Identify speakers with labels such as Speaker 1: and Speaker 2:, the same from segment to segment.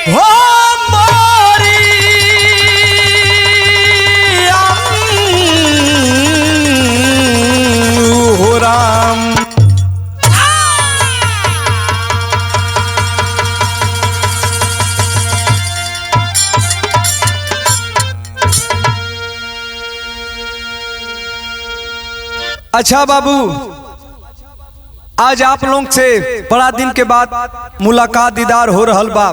Speaker 1: हो मोरी हो राम। अच्छा बाबू, आज आप लोग से बड़ा दिन के बाद मुलाकात दीदार हो रहल बा।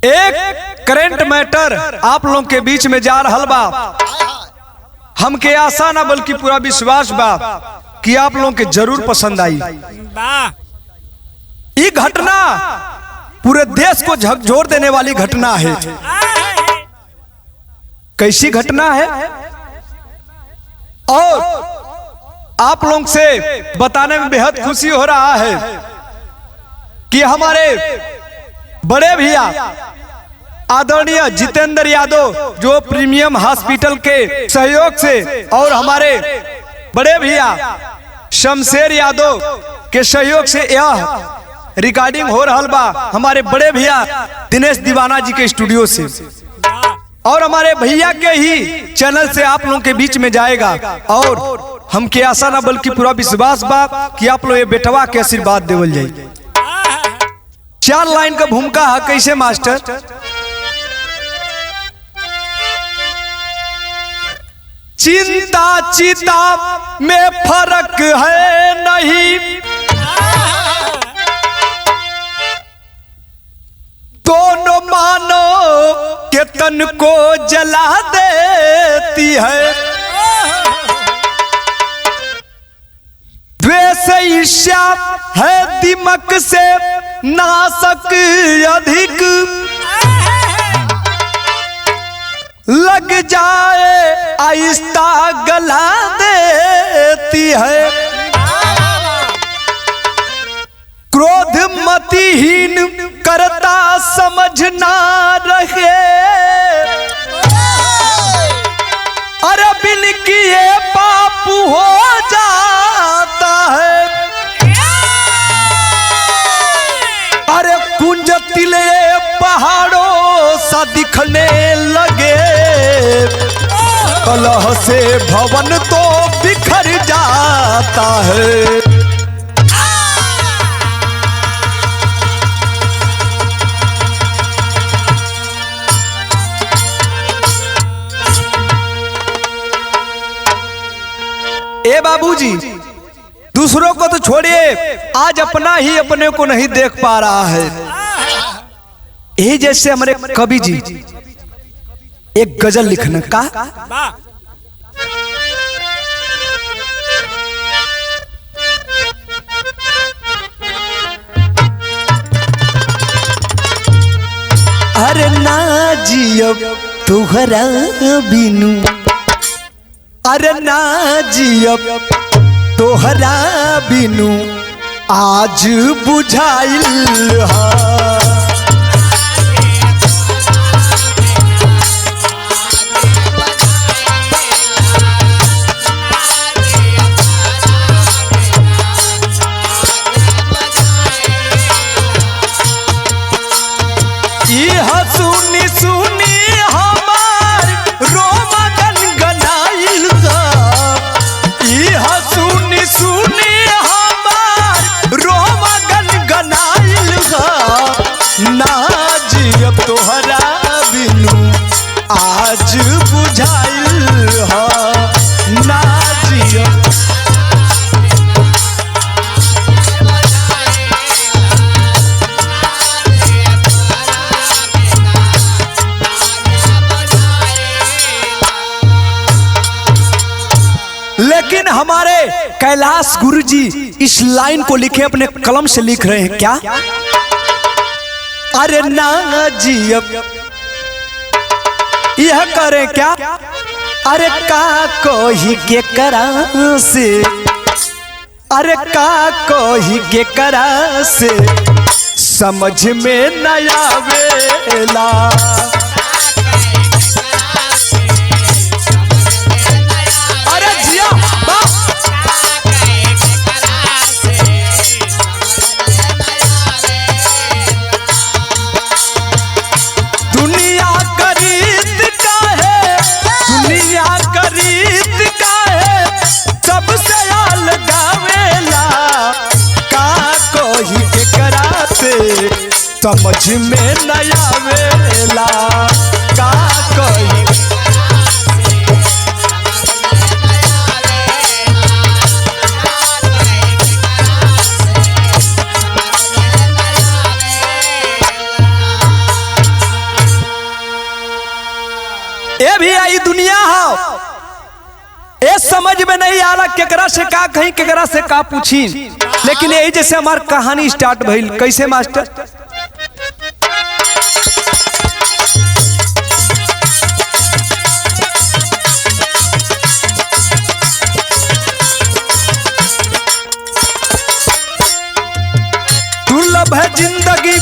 Speaker 1: एक करंट मैटर आप लोग के बीच में जा रहल बा। हमके आशा ना बल्कि पूरा विश्वास बा कि आप लोग के जरूर पसंद आई। ये घटना पूरे देश को झकझोर देने वाली घटना है। कैसी घटना है और आप लोग से बताने में बेहद खुशी हो रहा है कि हमारे बड़े भैया आदरणीय जितेंद्र यादव जो प्रीमियम हॉस्पिटल के सहयोग से और हमारे बड़े भैया शमशेर यादव के सहयोग से यह रिकॉर्डिंग हो रहल बा हमारे बड़े भैया दिनेश दीवाना जी के स्टूडियो से, और हमारे भैया के ही चैनल से आप लोगों के बीच में जाएगा। और हमके आशा ना बल्कि पूरा विश्वास बा कि आप लोग ये बेटवा के आशीर्वाद देवल जाए। 4 लाइन का भूमिका है। कैसे मास्टर? चिंता चिता में फर्क है नहीं, दोनों मानो के तन को जला देती है। द्वेष ईर्ष्या है दिमक से नाशक अधिक, लग जाए आहिस्ता गला देती है। क्रोध मतिहीन करता समझ ना रहे, अरे बिन किए पाप हो जाता है। अरे कुंज तिले पहाड़ों सा दिखने लगे, कलह से भवन तो बिखर जाता है। ए बाबूजी, दूसरों को तो छोड़िए, आज अपना ही अपने को नहीं देख पा रहा है। यही जैसे हमारे कवि जी एक गजल लिखने का, अरे ना जियब तुहरा बिनु, अरे ना जियब तोहरा बिनु आज बुझाइल हा। सुनी सुनी हमार रोम गनगनाइल हा। सुनी सुनी हमार रोम गनगनाइल हा। ना जियब तोहरा बिनु आज बुझाइल हा। ना जियब लेकिन हमारे कैलाश गुरुजी इस लाइन को लिखे अपने कलम से लिख रहे हैं क्या? अरे ना जियब यह करें क्या? अरे का कोई के करा से, अरे का कोई के करा से समझ में न आवेला। समझ में नया वेला का कही। ए भी आई दुनिया हो, ए समझ में नहीं आला केकरा से का कहीं केकरा से का पूछी। लेकिन यही जैसे हमार कहानी स्टार्ट भइल। कैसे मास्टर? दुर्लभ है जिंदगी,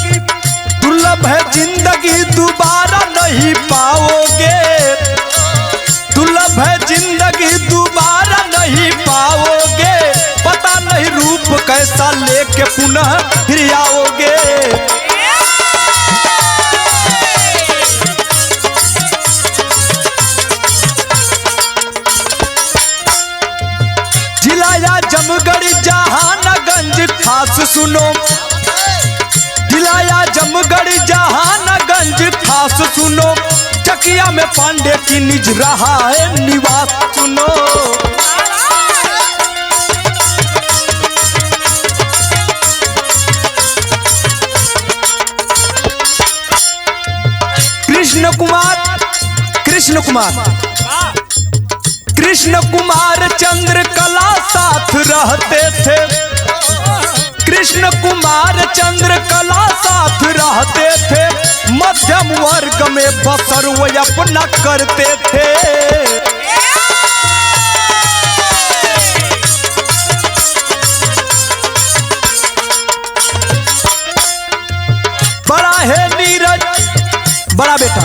Speaker 1: दुर्लभ है जिंदगी दोबारा नहीं पाओगे। दुर्लभ है जिंदगी दोबारा नहीं पाओगे। पता नहीं रूप कैसा लेके पुनः फिर आओगे। जिलाया जमगढ़ जहानगंज खास सुनो। जिलाया जमगढ़ जहानगंज खास सुनो। चकिया में पांडे की निज रहा है निवास सुनो। कृष्ण कुमार, कृष्ण कुमार, कृष्ण कुमार चंद्रकला साथ रहते थे। कृष्ण कुमार चंद्रकला साथ रहते थे। मध्यम वर्ग में बसर वो अपना करते थे। बड़ा है नीरज, बड़ा बेटा,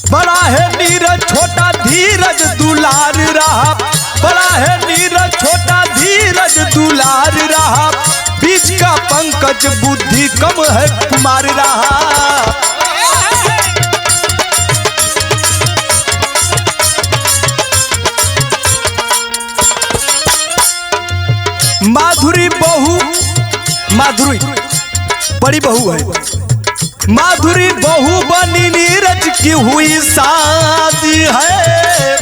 Speaker 1: बड़ा है नीरज छोटा धीरज दुलार रहा। बड़ा है नीरज छोटा धीरज दुलार रहा। बीच का पंकज बुद्धि कम है कुमार रहा। माधुरी बहू, माधुरी बड़ी बहू है। माधुरी बहू बनी नीरज की हुई शादी है।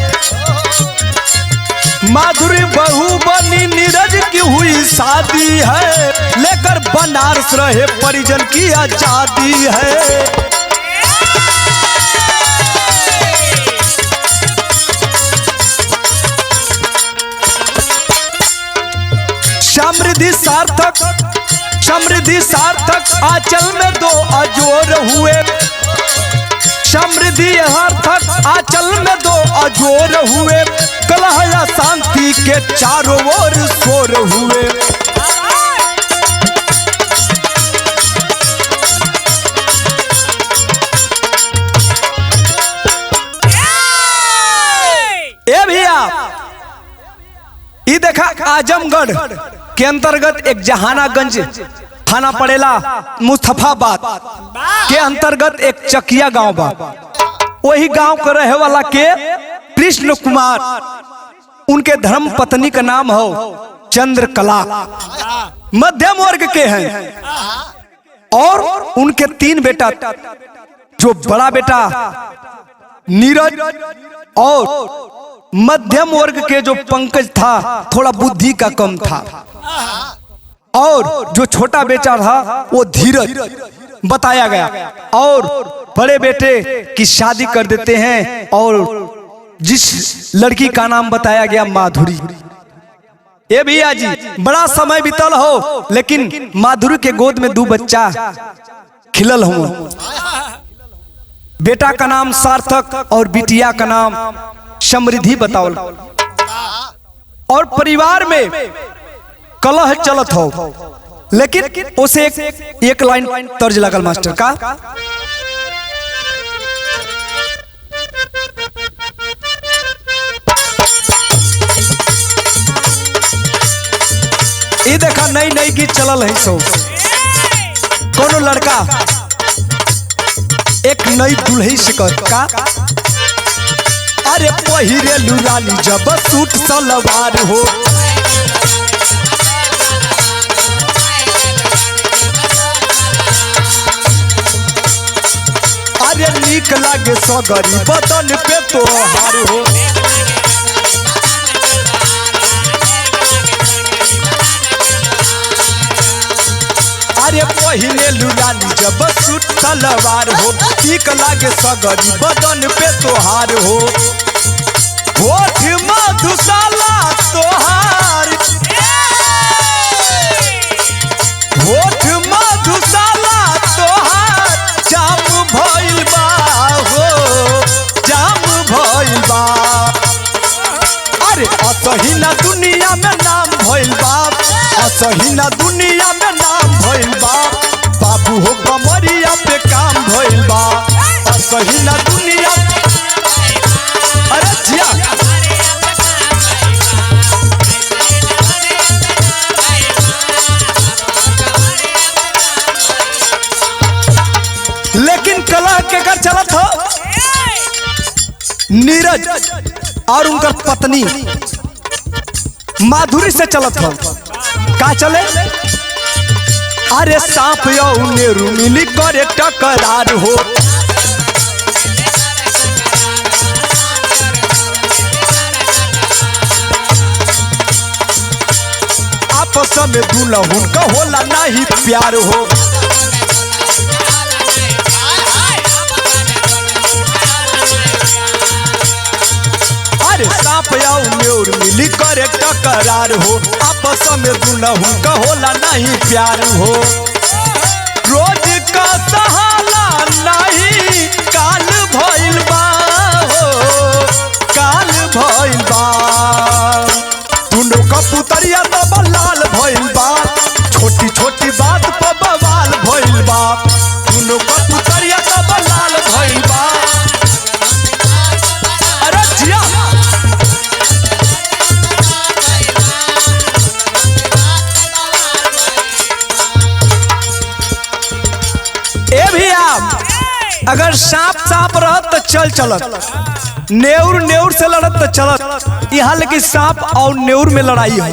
Speaker 1: माधुरी बहू बनी नीरज की हुई शादी है। लेकर बनारस रहे परिजन की आजादी है। समृद्धि सार्थक, समृद्धि सार्थक आंचल में दो अजोर हुए। समृद्धि सार्थक आंचल में दो अजोर हुए। कलह या शांति के चारों ओर शोर हुए। ए भैया, ये देखा आजमगढ़ के अंतर्गत एक जहानागंज थाना पड़ेला। मुस्तफाबाद के अंतर्गत एक चकिया गांव बा। वही गांव के रहे वाला के कृष्ण कुमार, उनके धर्म पत्नी का नाम हो चंद्रकला। मध्यम वर्ग के हैं और उनके 3 बेटा, जो बड़ा बेटा नीरज और मध्यम वर्ग के जो पंकज था थोड़ा बुद्धि का कम था। और जो छोटा बेटा था वो धीरज बताया गया। और बड़े बेटे की शादी कर देते हैं और जिस लड़की का नाम बताया गया माधुरी। ये भैया जी बड़ा समय बीतल हो, लेकिन माधुरी के गोद में 2 बच्चा खिलल हो। बेटा का नाम सार्थक और बिटिया का नाम समृद्धि बताओ। और परिवार में कलह चलत हो, लेकिन उसे एक लाइन तर्ज लगल मास्टर का। ये देखा नई नई गीत चलल है। सो कोनो लड़का एक नई दुल्ही से का, अरे पहिरे लुराली जब सूट सलवार हो। अरे नीक लागे सगरी बदन पे तोहार हो। अरे पहले लुरानी जब सूट सलवार हो, नीक लागे सगरी बदन पे तोहार हो। होठ मधुशाला तोहार, होठ मधुशाला तोहार जाम भइल बा हो, जाम भइल बा। अरे असही ना दुनिया में नाम भइल बा, असही ना दुनिया में नाम भइल बा। बाबू हो कमरिया पे काम भइल बा, असही ना दुनिया। अरे जिया लेकिन कला के घर चलत हो नीरज और उनकर पत्नी माधुरी से चलत हो। का चले? अरे सांप नेहरू मिली करे टकरार हो। आपस में दुल्हन का होला नहीं प्यार हो। अरे सांप नेहरू मिली करे टकरार हो, आपस में दुल्हन का होला नहीं प्यार हो। रोज का सहाला नहीं काल भइल बा हो, काल भइल बा। दुनो कबूतरिया तब लाल भइल बा, छोटी छोटी बात पर बवाल भइल बा। दुनो कबूतरिया तब लाल भइल बा। अरे जिया ए भैया, अगर सांप सांप रहत तो चल चलत, नेउर नेउर से लड़त तो चलत। यहाँ लेकिन सांप और नेउर में लड़ाई है।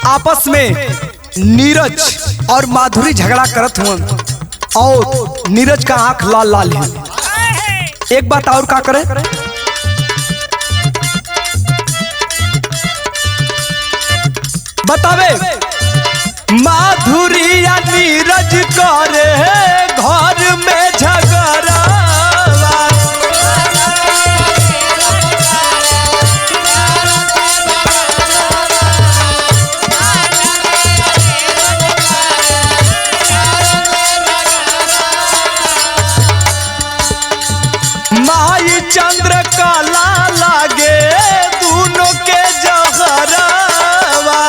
Speaker 1: आपस में नीरज और माधुरी झगड़ा करत हुआ और नीरज का आंख लाल लाल है। एक बात और का करे, बतावे माधुरी या नीरज करे घर में झगड़ा। माई चंद्र कला लागे दोनों के जहरवा।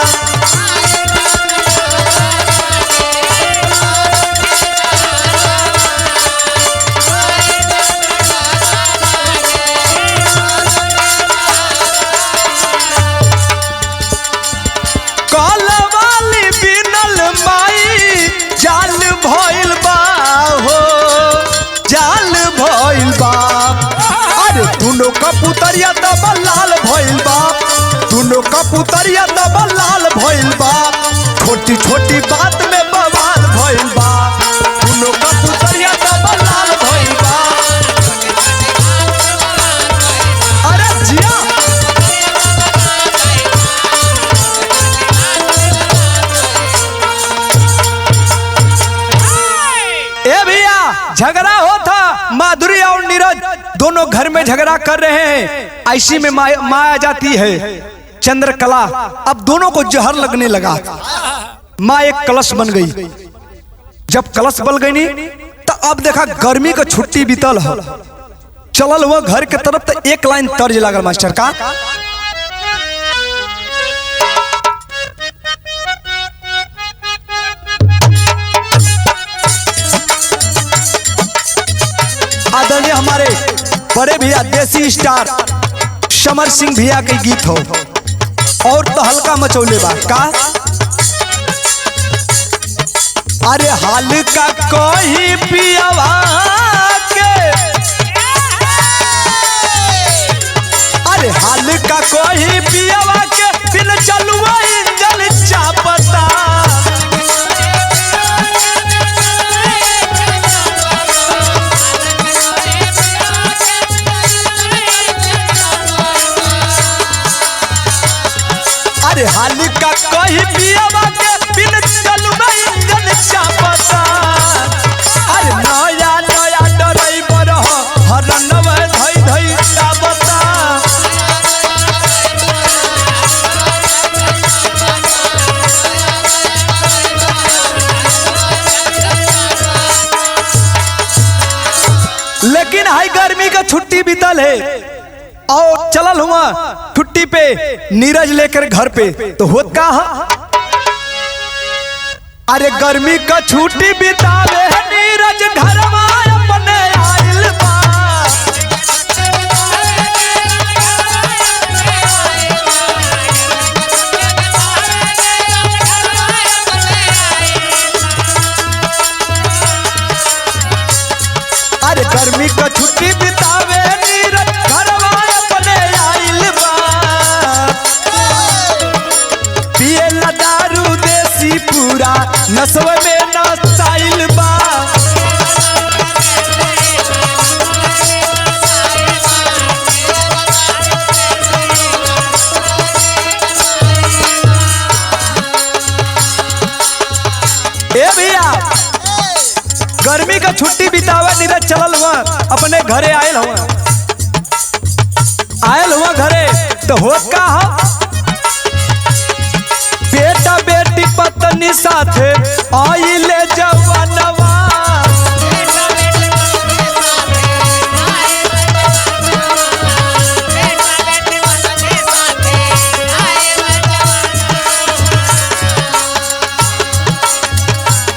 Speaker 1: कल वाली बिनल माई जाल भइल बा हो, जाल भइल बा। अरे दोनों कबूतरिया तब लाल भइल बा, दोनों कबूतरिया तब लाल भइल बा। छोटी छोटी बात में बवाल भइल बा, दोनों कबूतरिया तब लाल भइल बा। अरे जिया ए भैया, झगड़ा होता माधुरी और नीरज दोनों घर में झगड़ा कर रहे हैं। ऐसी में माँ आ जाती है चंद्रकला। अब दोनों को जहर लगने लगा। माँ एक कलश बन गई। जब कलश बन गई नहीं तो अब देखा गर्मी का छुट्टी बीतल है, चलल हुआ घर के तरफ तो एक लाइन तर्ज लागल मास्टर का। आदरणीय हमारे बड़े भैया देसी स्टार समर सिंह भैया के गीत हो और तो हल्का मचौले बा का। अरे हाल का कोई पियावा के, अरे हाल का कोई पियावा के बिन चलुआ इंजन चापता। गर्मी का छुट्टी बीतल है और चलल हुआ छुट्टी पे नीरज लेकर घर पे, तो होत का अरे गर्मी का छुट्टी बितावे नीरज घरवा अपने आइल बा। अरे गर्मी का छुट्टी बितावे नीरज घरवा अपने आइल बा। पिए ला दारू देसी पूरा नसव में नसाइल बा। ए भैया गर्मी का छुट्टी बितावे नीरज चलल हुआ अपने घरे आयल हुआ घरे, तो होत का बेटा बेटी पत्नी साथे आइले जवानवा।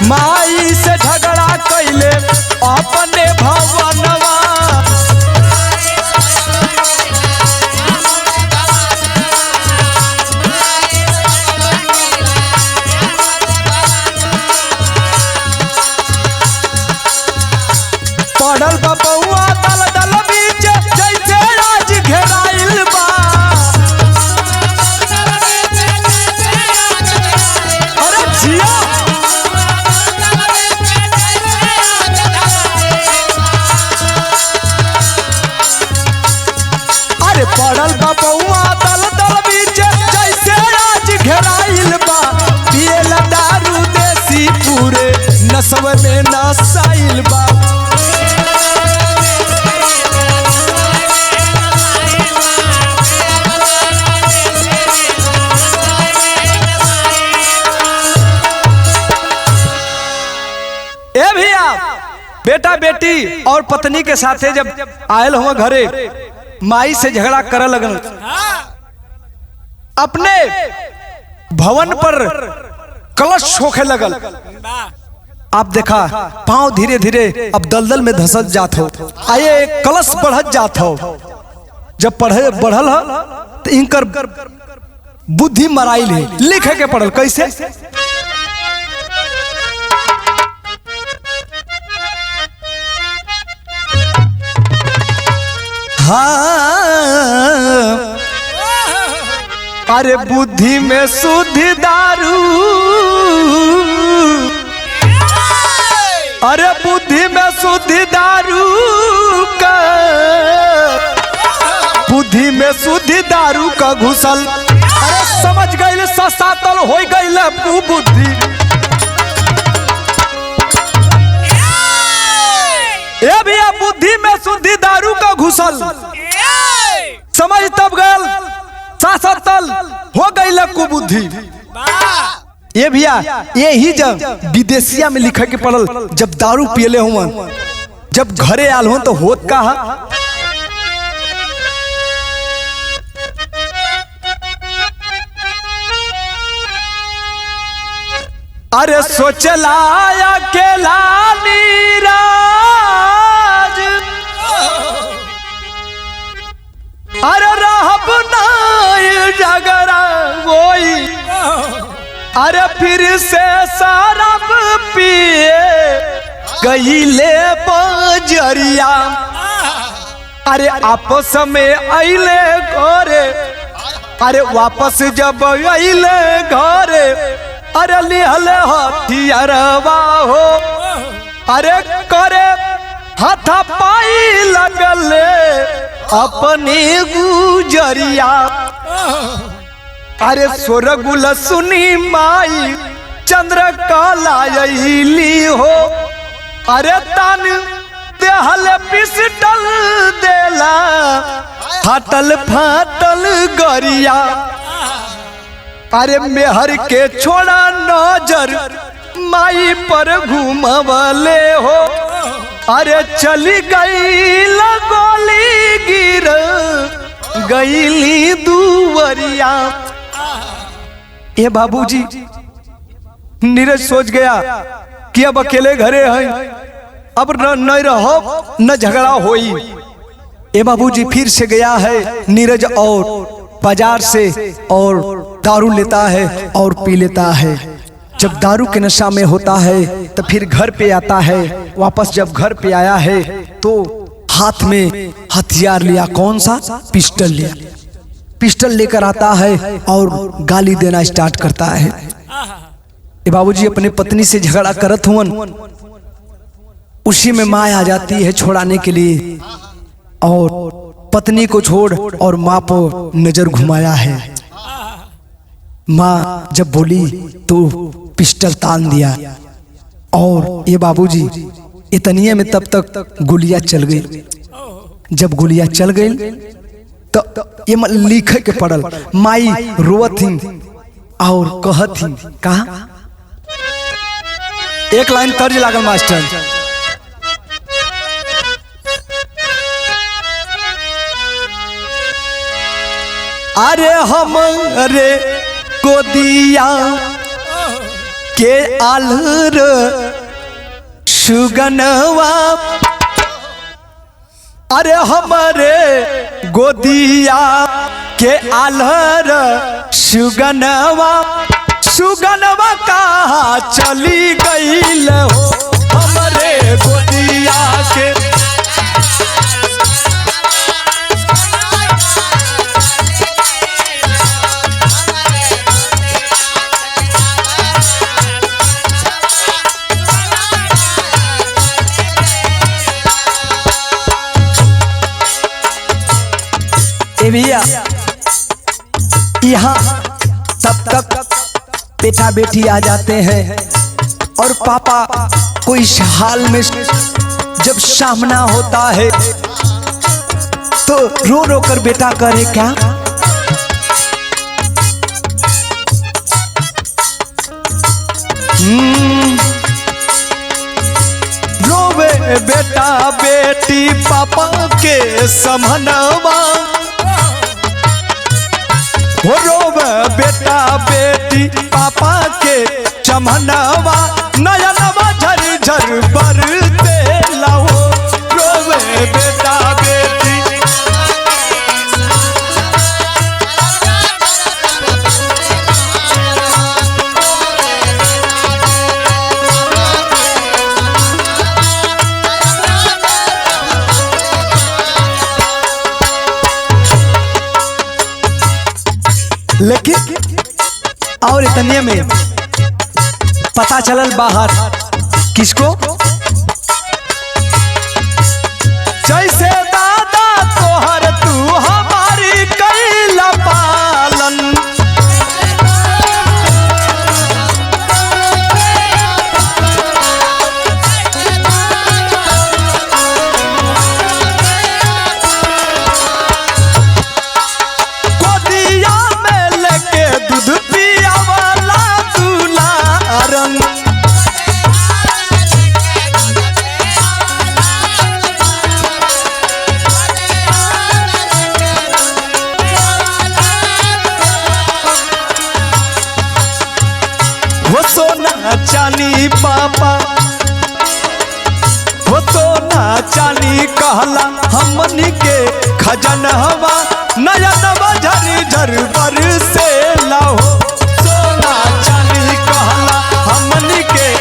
Speaker 1: माई से झगड़ा कैले अपने भवनवा। पढ़ल बबुआ दल दल बीच जैसे राज घेराइल बा। अरे जिया अरे पढ़ल बबुआ दल दल बीच जैसे राज घेराइल बा। पिए ला दारू देसी पूरे नसव में नसाइल बा। ए भैया बेटा बेटी और पत्नी के साथे जब आयल हुआ घरे माई से झगड़ा करे लगन। अपने भवन पर कलश होखे लगल। आप देखा पांव धीरे धीरे अब दलदल में धसत जात हो, आये कलश बढ़त जात हो। जब बढ़ल तो इनकर बुद्धि मराइल है, लिखे के पड़ल कैसे। हाँ अरे बुद्धि में शुद्ध दारू, अरे बुद्धि में शुद्ध दारू का, बुद्धि में शुद्ध दारू का घुसल। अरे समझ गई ससातल हो गई बुद्धि। ए भैया बुद्धि में शुद्धि दारू का घुसल, समझ तब गल सासतल हो गई कुबुद्धि। ये भैया यही जब विदेशिया में लिखे के पड़ल, जब दारू पियले हुआ जब घरे आल हो तो होत का अरे सोचला अकेला नीरज, अरे रहब नहीं झगड़ा कोई, अरे फिर से शराब पिए गईले बजरिया। अरे आपस में अइले घरे, अरे वापस जब अइले घरे, अरे लिहले हथियारवा हो, अरे करे हाथा पाई लगले अपने गुजरिया। अरे सोरगुल सुनी माई चंद्र कलायली हो, अरे तान देहल पिस्टल देला फाटल फाटल गरिया। अरे मेहर के छोड़ा नजर माई पर घूमवले हो, अरे चली गई गोली गिर गईली दुवरिया। ये बाबूजी नीरज सोच गया कि अब अकेले घरे हैं, अब न रहो न झगड़ा होई। ये बाबूजी फिर से गया है नीरज और बाजार से और दारू लेता है और पी लेता है। जब दारू के नशा में होता है तो फिर घर पे आता है। वापस जब घर पे आया है तो हाथ में हथियार लिया, कौन सा? पिस्टल लिया। पिस्टल लेकर आता है और गाली देना स्टार्ट करता है। ये बाबूजी अपने पत्नी से झगड़ा करत हुवन, उसी में माँ आ जाती है छोड़ाने के लिए और पत्नी को छोड़ और माँ पर नजर घुमाया है। माँ जब बोली तो पिस्टल तान दिया और ये बाबूजी इतनिए में तब तक गोलियां चल गई। जब गोलियां चल गई तो ये लिखे के पड़ल। माई रोवत थी और कहत थी, कहा एक लाइन तर्ज लागल मास्टर, अरे हमरे गोदिया के आलर सुगनवा, अरे हमारे गोदिया के आलर सुगनवा, सुगनवा कहाँ चली गई हो हमारे गोदिया के। भैया यहाँ तब तक बेटा बेटी आ जाते हैं और पापा को इस हाल में जब सामना होता है तो रो रो कर बेटा करे क्या, रोवे बेटा बेटी पापा के समनवा, हो रोव बेटा बेटी पापा के चमनवा, नयनवा झर झर बरते लाओ, रोवे बेटा बेटी। लेकिन और इतने में पता चलल बाहर किसको, जैसे दादा तोहर तू हमारी कैला पालन, चानी पापा हो तो ना चानी कहला हमनी के खजनवा, नयनवा झर झर बरसे लाओ, सोना चानी कहला हमनी के।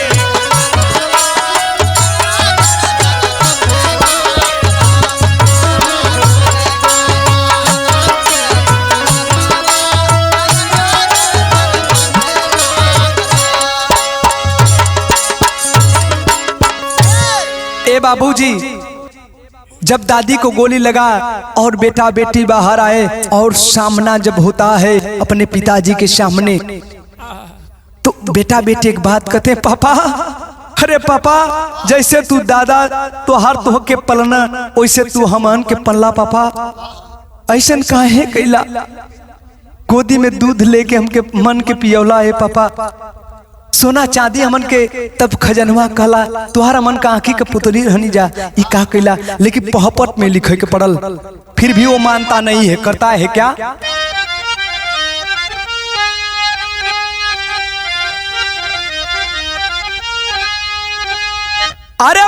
Speaker 1: ए बाबूजी जब दादी को गोली लगा और बेटा बेटी बाहर आए और सामना जब होता है अपने पिताजी के सामने, तो बेटा बेटी एक बात कहते, पापा, अरे पापा जैसे तू दादा तोहार तो के पलना वैसे तू हमन के पल्ला, पापा ऐसन काहे कैला, गोदी में दूध लेके हमके मन के पियौला है पापा, सोना चांदी हमन के तब खजनवा कहला, तुहारा मन का आंखी के पुतली रहनी जा, ई का कैला। लेकिन पहपट में लिखे के पड़ल, फिर भी वो मानता नहीं है। करता है क्या? अरे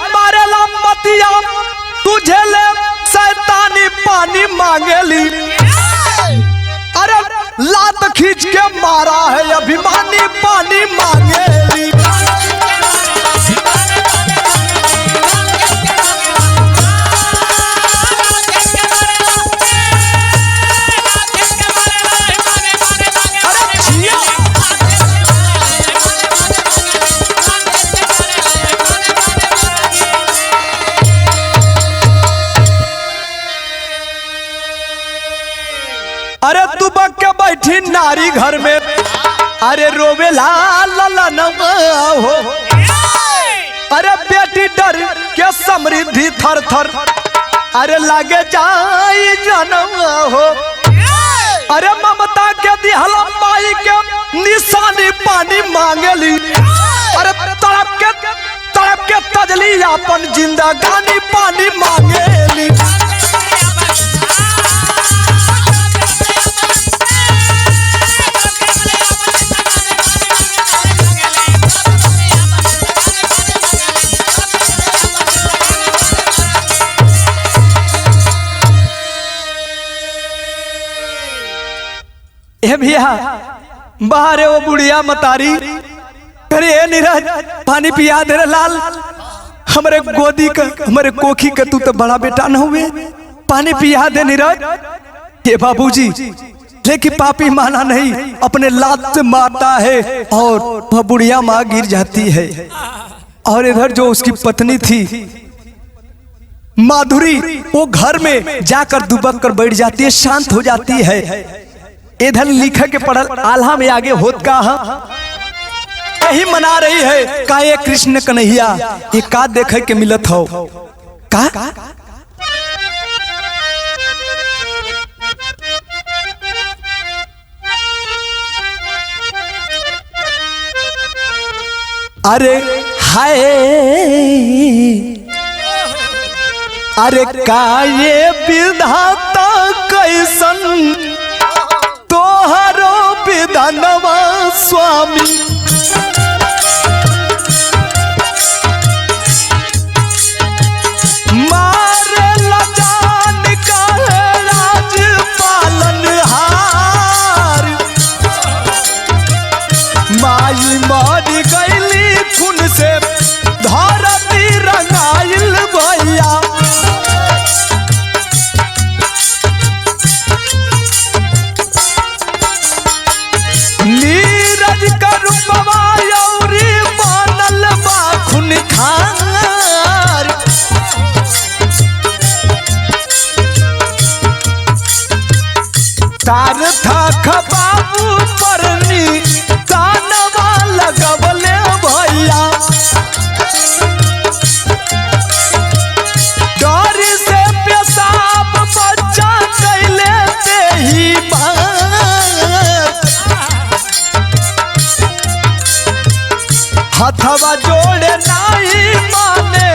Speaker 1: मारेला मतिया तुझे ले शैतानी पानी मांगेली। अरे लात खींच के मारा है अभिमानी पानी मांगेली। अरे तू बक के बैठी नारी घर में, अरे रोवे लाल हो। अरे बेटी डर के समृद्धि थर थर, अरे लागे जाई जन्म हो। अरे ममता के दिहला माई के निशानी पानी मांगेली। अरे तड़प के तजली अपन जिंदगानी पानी मांगेली। भैया बाहर है वो बुढ़िया मतारी, अरे नीरज पानी पिया दे लाल, हमारे गोदी का हमारे कोखी का तू तो बड़ा बेटा न हुए, पानी पिया दे नीरज। ये बाबूजी लेकिन पापी माना नहीं, अपने लात से मारता है और वह बुढ़िया माँ गिर जाती है। और इधर जो उसकी पत्नी थी माधुरी, वो घर में जाकर दुबक कर बैठ जाती है, शांत हो जाती है। इधर लिखा के पढ़ल आल्हा में आगे होत का यही मना रही है का ये कृष्ण कन्हैया, ये का देखे के मिलत हो का? अरे हाय अरे का ये विधाता कैसन तोहरो विधानवा स्वामी। मारे लजान का राज पालनहार, माई मारी गईली खून से धरती रंगाइल भैया। नीरज का रूपवा यौरी बनल बा खूनखार, तार था खबाबू परनी तानवा लगवले भैया। डर से पेशाब बच्चा कैले ते ही हथवा जोड़े नहीं माने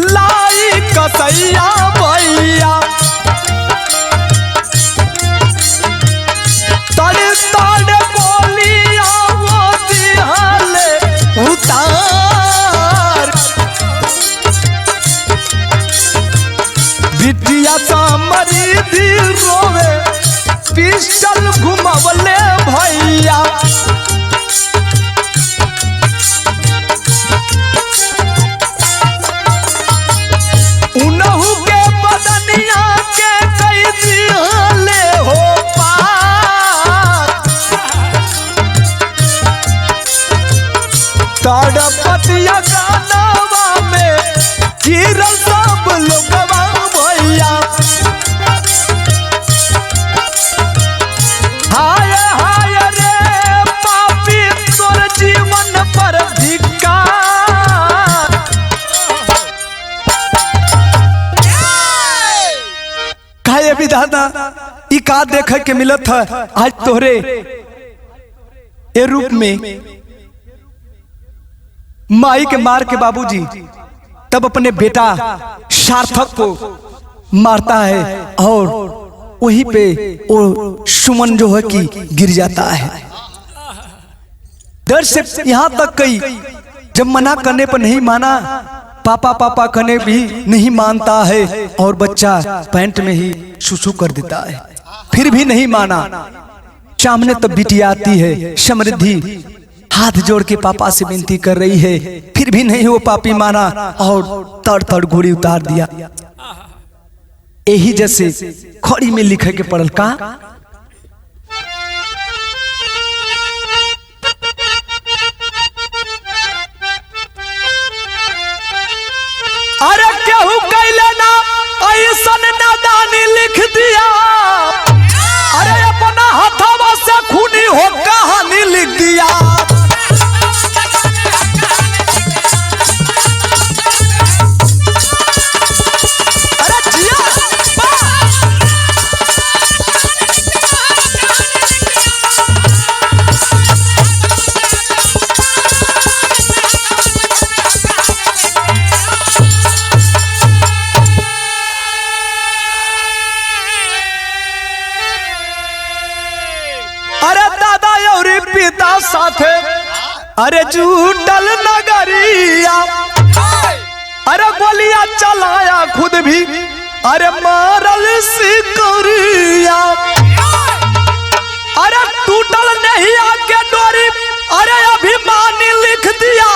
Speaker 1: लाई कसैया भैया। तड़ तड़ बोलिया वो दिहाले उतार, बिटिया सामरी दी रोवे पिस्टल घुमावले भैया। उनहु के बदनिया के कई दिहाले हो पार, तड़पतिया गानवा में गिरल सब लोगवा भैया। हाय हाय रे पापी तोर जीवन पर धिक्कार, काहे विधाता ई का देखे के मिलत है। आज तोहरे ए रूप में माई के मार के बाबूजी तब अपने बेटा सार्थक को मारता है और वहीं पे वो सुमन जो है कि गिर जाता है। डर से यहां तक कई जब मना करने पर नहीं माना, पापा पापा करने भी नहीं मानता है और बच्चा पैंट में ही सुसु कर देता है, फिर भी नहीं माना। सामने तब बिटिया आती है समृद्धि, हाथ जोड़ के पापा से विनती कर रही है, फिर भी नहीं वो पापी माना और तड़ तड़ घोड़ी उतार दिया। यही जैसे खड़ी में लिखे के पड़ल का, अरे केहू कैले ना ऐसन नादानी लिख दिया, अरे अपना हथवा से खूनी हो कहानी लिख दिया। पिता साथे अरे झूठल नगरिया, अरे गोलियां चलाया खुद भी, अरे मारल सिकरिया, अरे टूटल नहीं आके डोरी, अरे अभिमानी लिख दिया,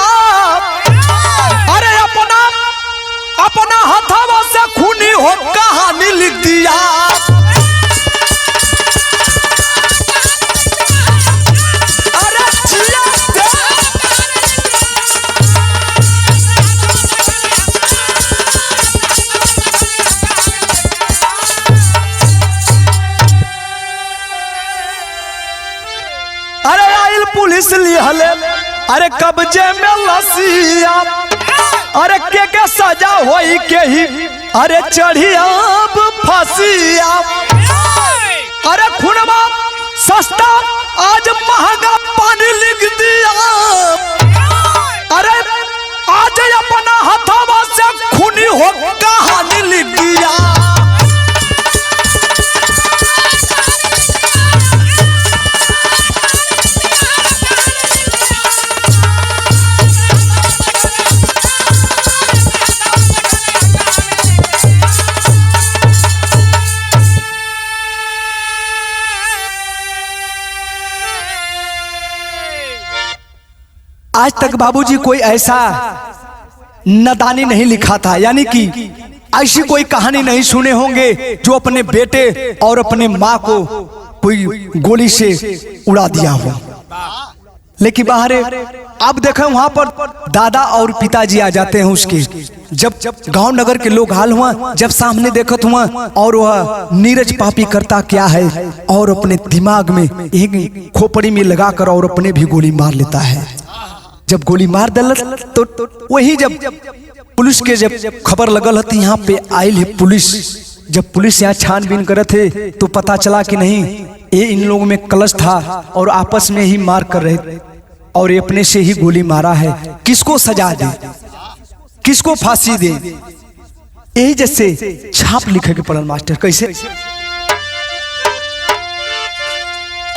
Speaker 1: अरे अपना हथवा से खूनी हो कहानी लिख दिया। पुलिस लिहले अरे कब्जे में लसिया, अरे के सजा होई के ही, अरे चढ़ी अब फांसिया, अरे खुनवा सस्ता आज महंगा पानी लिख दिया, अरे आज अपना हथवा से खूनी हो कहानी लिख दिया। आज तक बाबूजी कोई ऐसा नादानी नहीं लिखा था, यानी कि ऐसी कोई कहानी नहीं सुने होंगे जो अपने बेटे और अपने माँ को कोई गोली से उड़ा दिया हो। लेकिन बाहर अब देखो वहां पर दादा और पिताजी आ जाते हैं उसके, जब गांव नगर के लोग हाल हुआ, जब सामने देखत हुआ और वह नीरज पापी करता क्या है और अपने दिमाग में एक खोपड़ी में लगाकर और अपने भी गोली मार लेता है। जब गोली मार दल तो वही जब पुलिस के जब खबर लगल हती यहाँ पे आयल है पुलिस, जब पुलिस यहाँ छानबीन करे थे तो पता चला कि नहीं ये इन लोगों में कलश था और आपस में ही मार कर रहे और ये अपने से ही गोली मारा है। किसको सजा दे, किसको फांसी दे, यही जैसे छाप लिखे के पड़ल मास्टर। कैसे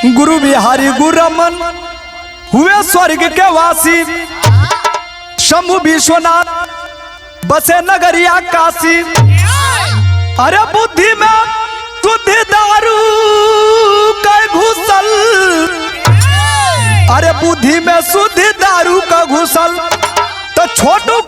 Speaker 1: गुरु बिहारी गुरु रमन हुए स्वर्ग के वासी, शंभु विश्वनाथ बसे नगरिया काशी, अरे बुद्धि में शुद्धि दारू का घुसल, अरे बुद्धि में शुद्धि दारू का घुसल, तो छोटू